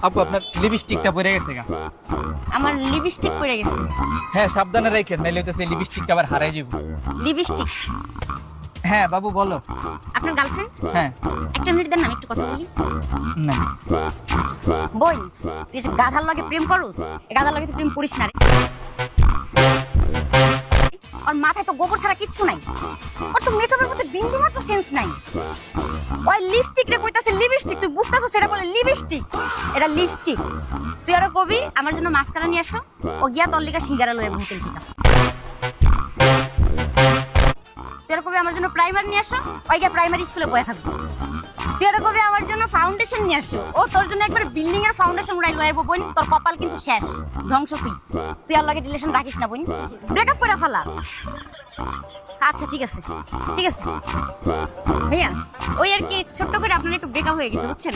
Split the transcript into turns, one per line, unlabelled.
আপু আপনার লিপস্টিকটা পড়ে গেছে গা।
আমার লিপস্টিক পড়ে গেছে।
হ্যাঁ সাবধানে রাখেন, নাইলে হইতেছে লিপস্টিকটা আবার হারাই যাব।
লিপস্টিক?
হ্যাঁ বাবু বলো।
আপনার গার্লফ্রেন্ড?
হ্যাঁ।
একটা মিনিট দেন না, আমি একটু কথা বলি।
না
বোন, তুই যে গাধার লগে প্রেম করস, এই গাধার লগে তুই প্রেম করিস না রে। ওর মাথায় তো গোবর ছাড়া কিচ্ছু নাই, ওর তো মেকআপের মধ্যে বিন্দু মাত্র সেন্স নাই। ওই লিপস্টিক রে কইতাছে লিপস্টিক, তুই বুঝতাছস সেটা বলে লিপস্টিক, এটা লিপস্টিক। তুই আরো কবি আমার জন্য মাস্কারা নিয়ে আসো, ও গিয়া তোর লিগা সিঙ্গারা লয়ে হোটেল থেকে। তুই আরো কবি আমার জন্য প্রাইমার নিয়ে আসো, ওই গিয়া প্রাইমারি স্কুলে বয়ে থাকবো। তুই আরো কবি আমার জন্য ফাউন্ডেশন নিয়ে আসো, ও তোর জন্য একবার বিল্ডিং এর ফাউন্ডেশন উড়াই লয়ে আইবো। বোন তোর কপাল কিন্তু শেষ, ধ্বংস তুই। তুই আর লগে রিলেশন রাখিস না বোন, ব্রেকআপ করে ফেলা। আচ্ছা ঠিক আছে, ঠিক আছে ভাইয়া, ওই আর কি ছোট্ট করে আপনার একটু ব্রেকআপ হয়ে গেছে বুঝছেন।